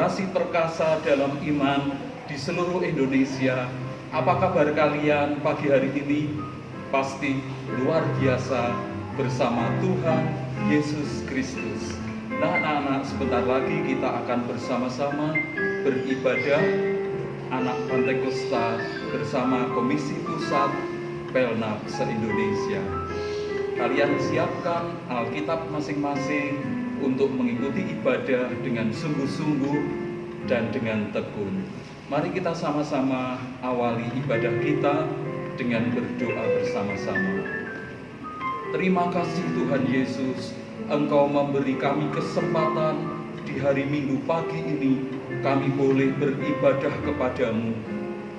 generasi perkasa dalam iman di seluruh Indonesia. Apa kabar kalian pagi hari ini? Pasti luar biasa bersama Tuhan Yesus Kristus. Nah, anak-anak, sebentar lagi kita akan bersama-sama beribadah anak Pantai Kosta bersama Komisi Pusat Pelnak se-Indonesia. Kalian siapkan Alkitab masing-masing untuk mengikuti ibadah dengan sungguh-sungguh dan dengan tekun. Mari kita sama-sama awali ibadah kita dengan berdoa bersama-sama. Terima kasih Tuhan Yesus, Engkau memberi kami kesempatan di hari Minggu pagi ini kami boleh beribadah kepadamu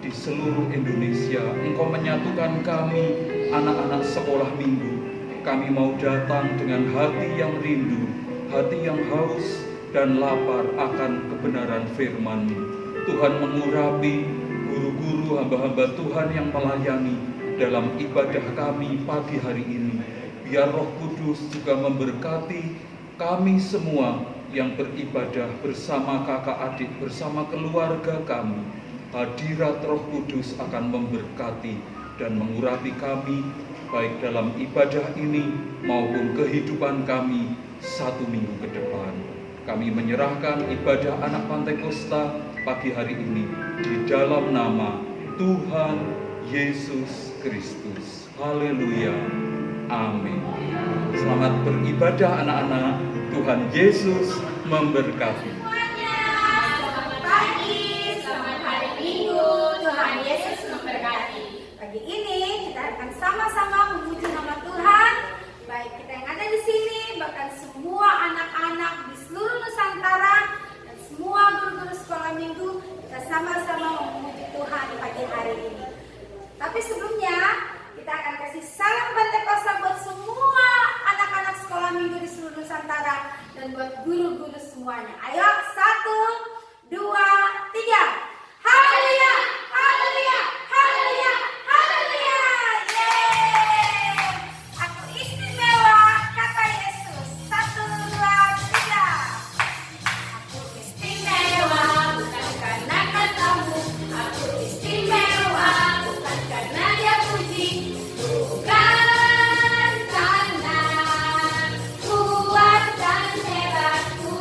di seluruh Indonesia. Engkau menyatukan kami anak-anak sekolah minggu. Kami mau datang dengan hati yang rindu, hati yang haus dan lapar akan kebenaran firman-Mu. Tuhan mengurapi guru-guru hamba-hamba Tuhan yang melayani dalam ibadah kami pagi hari ini. Biar Roh Kudus juga memberkati kami semua yang beribadah bersama kakak adik, bersama keluarga kami. Hadirat Roh Kudus akan memberkati dan mengurapi kami baik dalam ibadah ini maupun kehidupan kami satu minggu ke depan. Kami menyerahkan ibadah anak Pantai Kosta pagi hari ini di dalam nama Tuhan Yesus Kristus. Haleluya. Amin. Selamat beribadah anak-anak. Tuhan Yesus memberkati. Selamat pagi, selamat hari Minggu. Tuhan Yesus memberkati. Pagi ini kita akan sama-sama memuji nama Tuhan. Baik kita yang ada di sini, bahkan semua anak-anak di seluruh Nusantara dan semua guru-guru sekolah minggu, kita sama-sama memuji Tuhan pagi hari ini. Tapi sebelumnya kita akan kasih salam Pantai Kosta buat semua anak-anak sekolah minggu di seluruh Nusantara dan buat guru-guru semuanya. Ayo, 1, 2, 3. Haleluya, haleluya, haleluya, haleluya. Yeay. Aku istimewa, kata Yesus. 1, 2, 3. Aku istimewa, bukan karena katamu. Aku istimewa, bukan karena dia puji. Bukan karena kuat dan hebatku.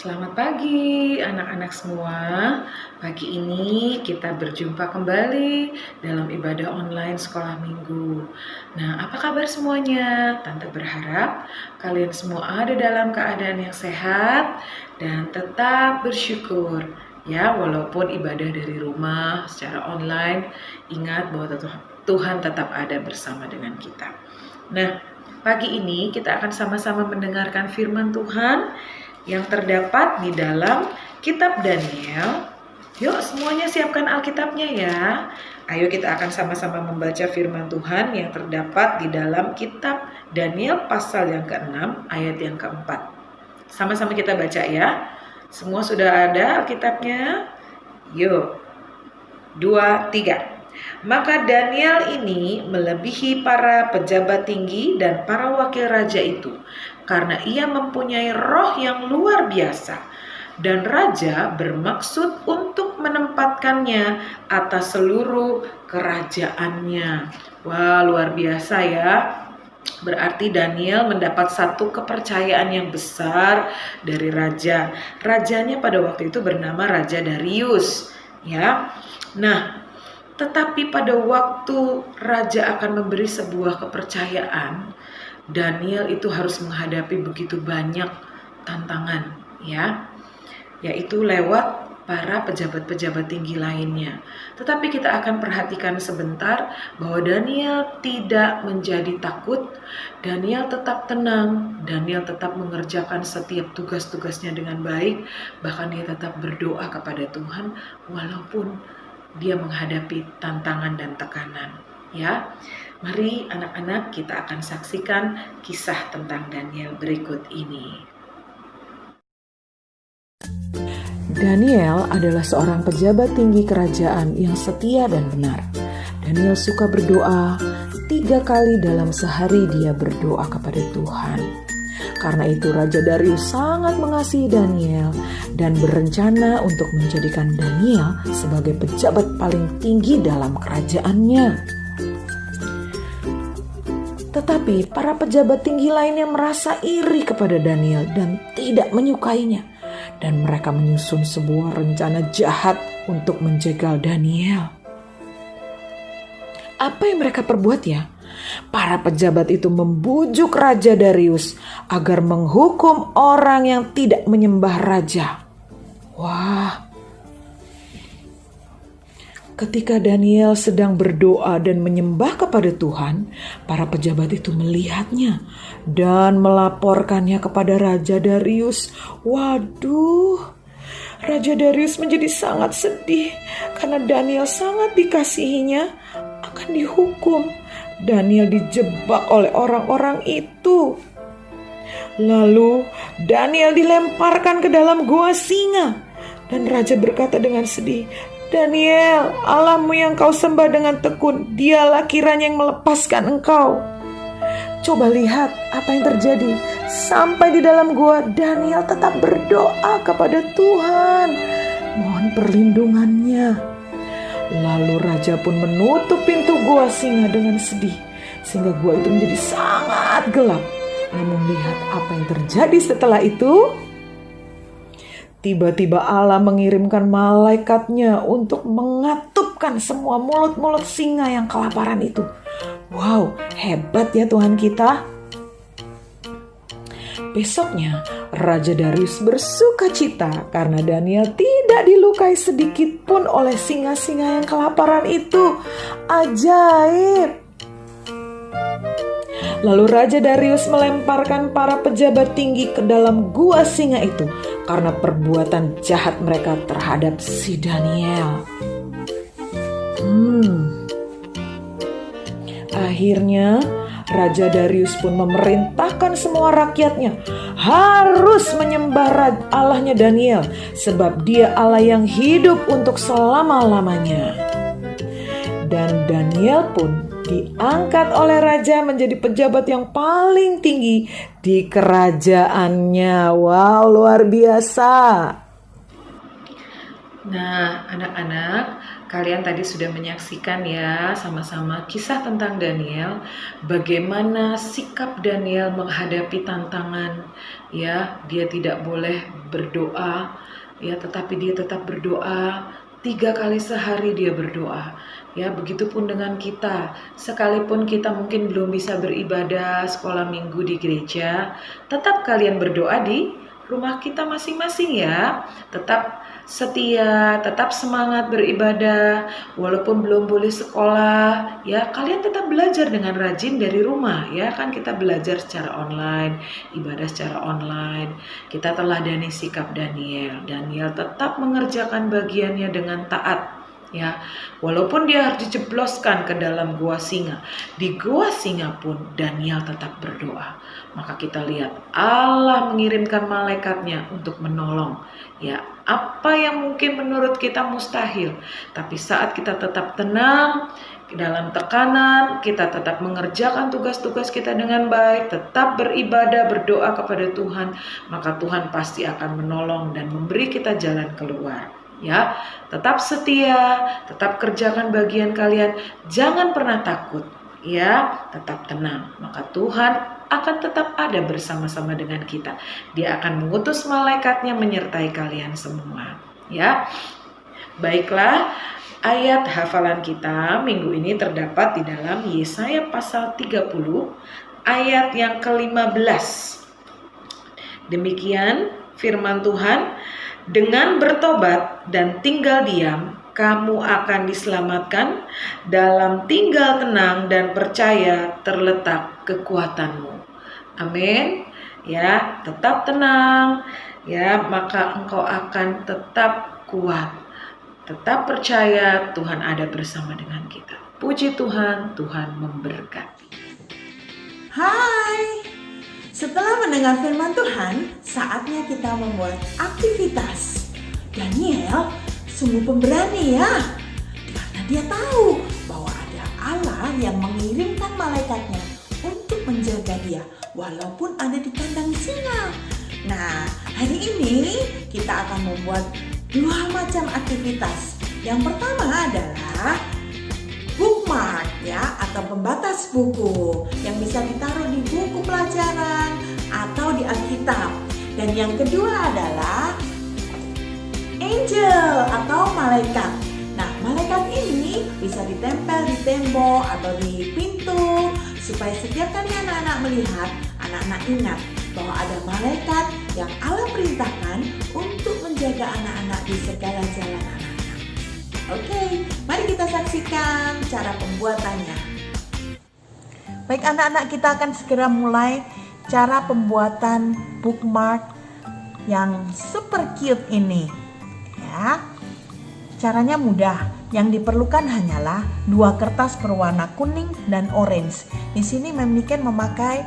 Selamat pagi anak-anak semua. Pagi ini kita berjumpa kembali dalam ibadah online sekolah minggu. Nah, apa kabar semuanya? Tante berharap kalian semua ada dalam keadaan yang sehat dan tetap bersyukur. Ya, walaupun ibadah dari rumah secara online, ingat bahwa Tuhan tetap ada bersama dengan kita. Nah, pagi ini kita akan sama-sama mendengarkan firman Tuhan yang terdapat di dalam kitab Daniel. Yuk semuanya siapkan Alkitabnya ya. Ayo kita akan sama-sama membaca firman Tuhan yang terdapat di dalam kitab Daniel pasal yang ke-6 ayat yang ke-4. Sama-sama kita baca ya. Semua sudah ada Alkitabnya? Yuk. 2, 3. Maka Daniel ini melebihi para pejabat tinggi dan para wakil raja itu, karena ia mempunyai roh yang luar biasa, dan raja bermaksud untuk menempatkannya atas seluruh kerajaannya. Wah, luar biasa ya. Berarti Daniel mendapat satu kepercayaan yang besar dari raja. Rajanya pada waktu itu bernama Raja Darius, ya. Nah, tetapi pada waktu raja akan memberi sebuah kepercayaan, Daniel itu harus menghadapi begitu banyak tantangan, ya, yaitu lewat para pejabat-pejabat tinggi lainnya. Tetapi kita akan perhatikan sebentar bahwa Daniel tidak menjadi takut, Daniel tetap tenang, Daniel tetap mengerjakan setiap tugas-tugasnya dengan baik, bahkan dia tetap berdoa kepada Tuhan walaupun dia menghadapi tantangan dan tekanan, ya. Mari anak-anak kita akan saksikan kisah tentang Daniel berikut ini. Daniel adalah seorang pejabat tinggi kerajaan yang setia dan benar. Daniel suka berdoa. 3 kali dalam sehari dia berdoa kepada Tuhan. Karena itu Raja Darius sangat mengasihi Daniel dan berencana untuk menjadikan Daniel sebagai pejabat paling tinggi dalam kerajaannya. Tetapi para pejabat tinggi lainnya merasa iri kepada Daniel dan tidak menyukainya. Dan mereka menyusun sebuah rencana jahat untuk menjegal Daniel. Apa yang mereka perbuat ya? Para pejabat itu membujuk Raja Darius agar menghukum orang yang tidak menyembah raja. Wah. Ketika Daniel sedang berdoa dan menyembah kepada Tuhan, para pejabat itu melihatnya dan melaporkannya kepada Raja Darius. Waduh, Raja Darius menjadi sangat sedih karena Daniel sangat dikasihinya akan dihukum. Daniel dijebak oleh orang-orang itu. Lalu Daniel dilemparkan ke dalam gua singa. Dan raja berkata dengan sedih, "Daniel, Allahmu yang kau sembah dengan tekun, dialah kiranya yang melepaskan engkau." Coba lihat apa yang terjadi. Sampai di dalam gua, Daniel tetap berdoa kepada Tuhan, mohon perlindungannya. Lalu raja pun menutup pintu gua singa dengan sedih, sehingga gua itu menjadi sangat gelap. Namun lihat apa yang terjadi setelah itu. Tiba-tiba Allah mengirimkan malaikatnya untuk mengatupkan semua mulut-mulut singa yang kelaparan itu. Wow, hebat ya Tuhan kita. Besoknya, Raja Darius bersuka cita karena Daniel tidak dilukai sedikit pun oleh singa-singa yang kelaparan itu. Ajaib! Lalu Raja Darius melemparkan para pejabat tinggi ke dalam gua singa itu karena perbuatan jahat mereka terhadap si Daniel. Akhirnya, Raja Darius pun memerintahkan semua rakyatnya harus menyembah Allahnya Daniel, sebab dia Allah yang hidup untuk selama-lamanya. Dan Daniel pun diangkat oleh raja menjadi pejabat yang paling tinggi di kerajaannya. Wow, luar biasa. Nah, anak-anak, kalian tadi sudah menyaksikan ya sama-sama kisah tentang Daniel, bagaimana sikap Daniel menghadapi tantangan. Ya, dia tidak boleh berdoa, ya, tetapi dia tetap berdoa. 3 kali sehari dia berdoa. Ya, begitupun dengan kita. Sekalipun kita mungkin belum bisa beribadah sekolah minggu di gereja, tetap kalian berdoa di rumah kita masing-masing ya. Tetap setia, tetap semangat beribadah, walaupun belum boleh sekolah, ya kalian tetap belajar dengan rajin dari rumah, ya kan kita belajar secara online, ibadah secara online. Kita teladani sikap Daniel. Daniel tetap mengerjakan bagiannya dengan taat. Ya, walaupun dia harus dijebloskan ke dalam gua singa, di gua singa pun Daniel tetap berdoa. Maka kita lihat Allah mengirimkan malaikatnya untuk menolong. Ya, apa yang mungkin menurut kita mustahil, tapi saat kita tetap tenang dalam tekanan, kita tetap mengerjakan tugas-tugas kita dengan baik, tetap beribadah, berdoa kepada Tuhan, maka Tuhan pasti akan menolong dan memberi kita jalan keluar. Ya, tetap setia, tetap kerjakan bagian kalian, jangan pernah takut, ya, tetap tenang. Maka Tuhan akan tetap ada bersama-sama dengan kita. Dia akan mengutus malaikatnya menyertai kalian semua, ya. Baiklah, ayat hafalan kita minggu ini terdapat di dalam Yesaya pasal 30 ayat yang ke-15. Demikian firman Tuhan. Dengan bertobat dan tinggal diam, kamu akan diselamatkan. Dalam tinggal tenang dan percaya terletak kekuatanmu. Amin. Ya, tetap tenang. Ya, maka engkau akan tetap kuat. Tetap percaya Tuhan ada bersama dengan kita. Puji Tuhan, Tuhan memberkati. Hai, setelah mendengar firman Tuhan, saatnya kita membuat aktivitas. Daniel sungguh pemberani ya, karena dia tahu bahwa ada Allah yang mengirimkan malaikatnya untuk menjaga dia, walaupun ada di kandang singa. Nah, hari ini kita akan membuat 2 macam aktivitas. Yang pertama adalah bookmark ya, atau pembatas buku yang bisa ditaruh di buku pelajaran atau di Alkitab. Dan yang kedua adalah angel atau malaikat. Nah, malaikat ini bisa ditempel di tembok atau di pintu supaya setiap kali anak-anak melihat, anak-anak ingat bahwa ada malaikat yang Allah perintahkan untuk menjaga anak-anak di segala jalan anak-anak. Oke, mari kita saksikan cara pembuatannya. Baik anak-anak, kita akan segera mulai cara pembuatan bookmark yang super cute ini. Ya, caranya mudah. Yang diperlukan hanyalah 2 kertas berwarna kuning dan orange. Di sini Memniken memakai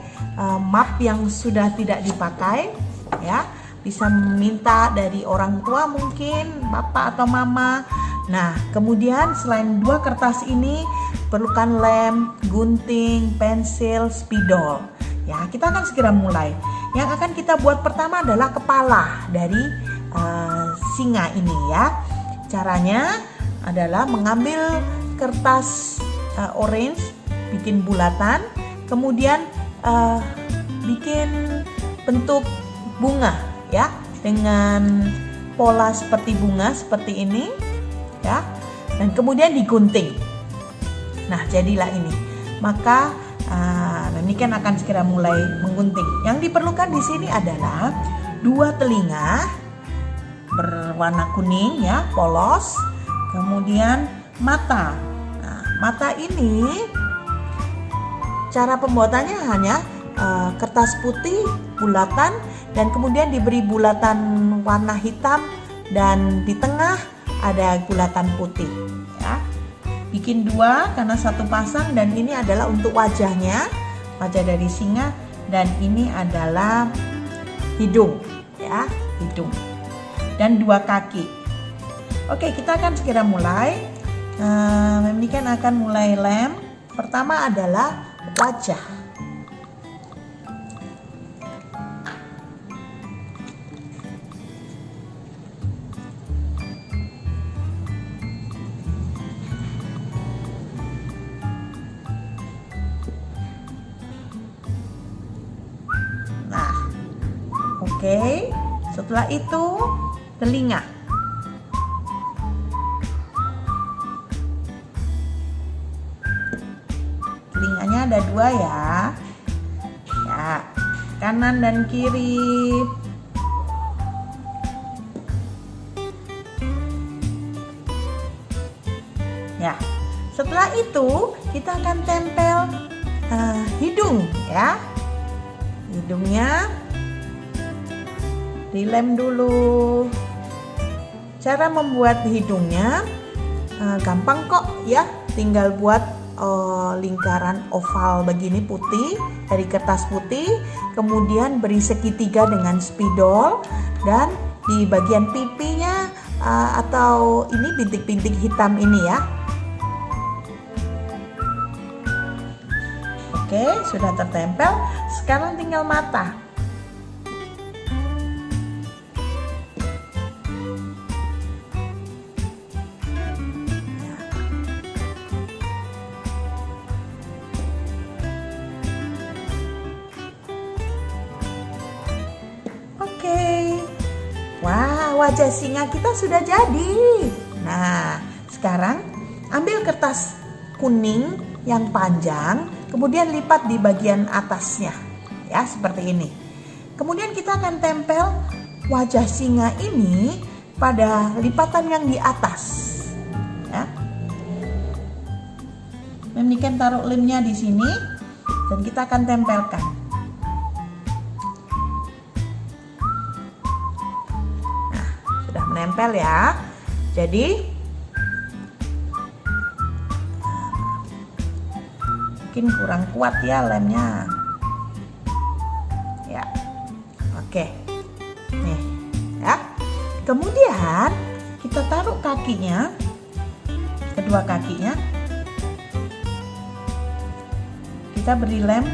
map yang sudah tidak dipakai. Ya, bisa meminta dari orang tua mungkin, bapak atau mama. Nah, kemudian selain 2 kertas ini, perlukan lem, gunting, pensil, spidol. Ya, kita akan segera mulai. Yang akan kita buat pertama adalah kepala dari singa ini ya. Caranya adalah mengambil kertas orange, bikin bulatan, kemudian bikin bentuk bunga ya, dengan pola seperti bunga seperti ini. Ya, dan kemudian digunting. Nah, jadilah ini. Maka Memniken akan segera mulai menggunting. Yang diperlukan di sini adalah 2 telinga berwarna kuning ya, polos. Kemudian mata. Nah, mata ini cara pembuatannya hanya kertas putih bulatan dan kemudian diberi bulatan warna hitam dan di tengah ada bulatan putih ya. Bikin 2 karena 1 pasang, dan ini adalah untuk wajahnya, wajah dari singa, dan ini adalah hidung ya, hidung, dan 2 kaki. Oke, kita akan segera mulai. Memniken akan mulai lem. Pertama adalah wajah. Oke, setelah itu telinga. Telinganya ada 2 ya. Ya, kanan dan kiri. Ya, setelah itu kita akan tempel hidung ya. Hidungnya dilem dulu. Cara membuat hidungnya gampang kok ya. Tinggal buat lingkaran oval begini putih dari kertas putih, kemudian beri segitiga dengan spidol, dan di bagian pipinya atau ini bintik-bintik hitam ini ya. Oke, sudah tertempel. Sekarang tinggal mata. Oke. Wah, wajah singa kita sudah jadi. Nah, sekarang ambil kertas kuning yang panjang, kemudian lipat di bagian atasnya ya, seperti ini. Kemudian kita akan tempel wajah singa ini pada lipatan yang di atas ya. Memikan taruh lemnya di sini dan kita akan tempelkan. Nah, sudah menempel ya. Jadi mungkin kurang kuat ya lemnya ya. Oke, nih ya. Kemudian kita taruh kakinya, kedua kakinya kita beri lem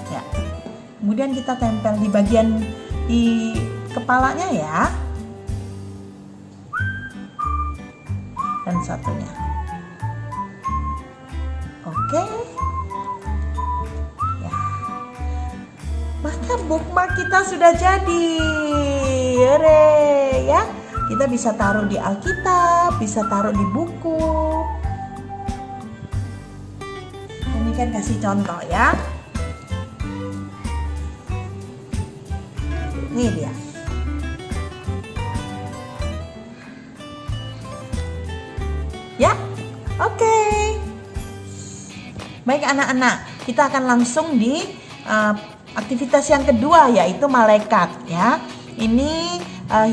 ya. Kemudian kita tempel di bagian di kepalanya ya, dan satunya. Oke. Ya. Maka bookmark kita sudah jadi. Hore, ya. Kita bisa taruh di Alkitab, bisa taruh di buku. Ini kan kasih contoh ya. Ini dia. Ya. Oke. Baik anak-anak, kita akan langsung di aktivitas yang kedua, yaitu malaikat ya. Ini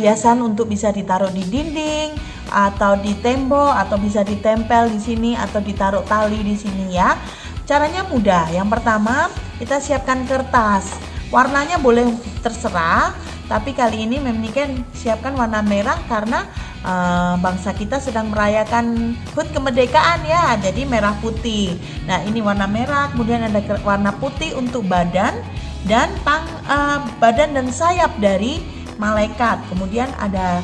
hiasan untuk bisa ditaruh di dinding atau di tembok, atau bisa ditempel di sini atau ditaruh tali di sini ya. Caranya mudah. Yang pertama, kita siapkan kertas. Warnanya boleh terserah, tapi kali ini Memniken siapkan warna merah karena bangsa kita sedang merayakan HUT kemerdekaan ya, jadi merah putih. Nah, ini warna merah, kemudian ada warna putih untuk badan dan badan dan sayap dari malaikat. Kemudian ada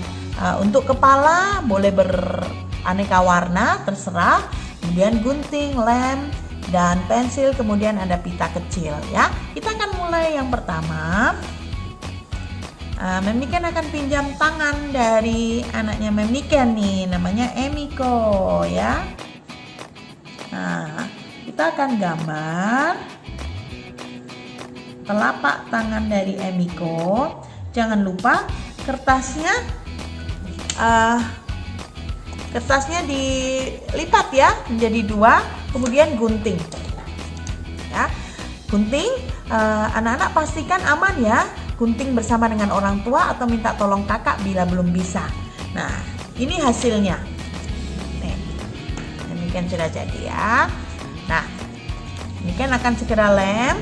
untuk kepala boleh beraneka warna terserah. Kemudian gunting, lem, dan pensil, kemudian ada pita kecil ya. Kita akan mulai yang pertama. Memniken akan pinjam tangan dari anaknya Memniken nih, namanya Emiko ya. Nah, kita akan gambar telapak tangan dari Emiko. Jangan lupa kertasnya dilipat ya menjadi 2, kemudian gunting ya. Gunting, anak-anak pastikan aman ya. Gunting bersama dengan orang tua atau minta tolong kakak bila belum bisa. Nah, ini hasilnya. Nih, ini kan sudah jadi ya. Nah, ini kan akan segera lem.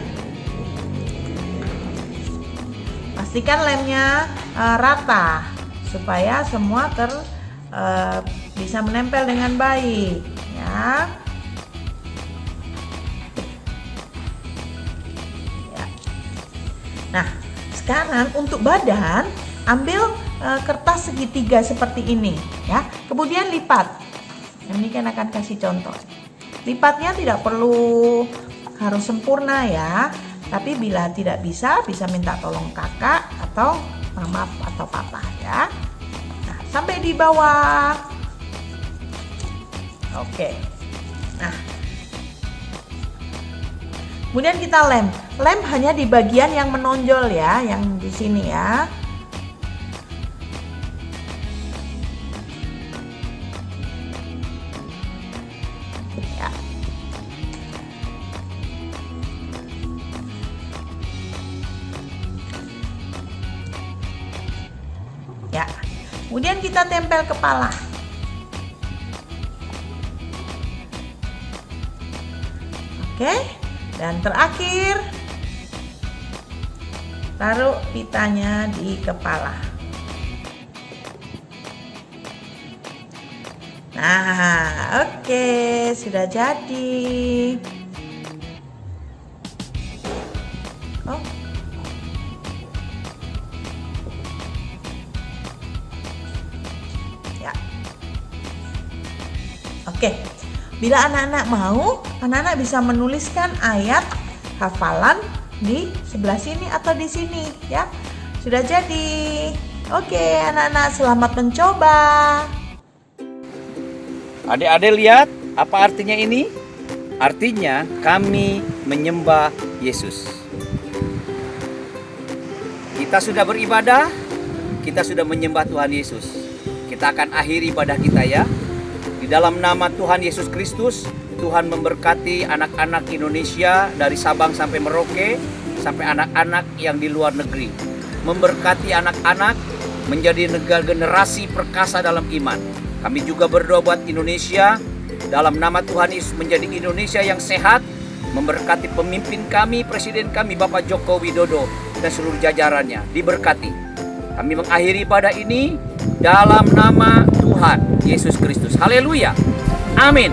Pastikan lemnya rata supaya semua bisa menempel dengan baik ya. Nah, sekarang untuk badan, ambil kertas segitiga seperti ini ya. Kemudian lipat. Ini kan akan kasih contoh. Lipatnya tidak perlu harus sempurna ya. Tapi bila tidak bisa minta tolong kakak atau mama atau papa ya. Nah, sampai di bawah. Oke. Nah, kemudian kita lem. Lem hanya di bagian yang menonjol ya, yang di sini ya. Ya. Ya. Kemudian kita tempel kepala. Oke. Dan terakhir, taruh pitanya di kepala. Nah, oke, sudah jadi. Oh. Ya. Oke. Bila anak-anak mau, anak-anak bisa menuliskan ayat hafalan di sebelah sini atau di sini ya. Sudah jadi. Oke, anak-anak selamat mencoba. Adik-adik lihat apa artinya ini? Artinya kami menyembah Yesus. Kita sudah beribadah, kita sudah menyembah Tuhan Yesus. Kita akan akhiri ibadah kita ya. Di dalam nama Tuhan Yesus Kristus, Tuhan memberkati anak-anak Indonesia dari Sabang sampai Merauke, sampai anak-anak yang di luar negeri. Memberkati anak-anak menjadi generasi perkasa dalam iman. Kami juga berdoa buat Indonesia, dalam nama Tuhan Yesus menjadi Indonesia yang sehat, memberkati pemimpin kami, Presiden kami Bapak Joko Widodo dan seluruh jajarannya, diberkati. Kami mengakhiri ibadah ini dalam nama Tuhan Yesus Kristus. Haleluya. Amin.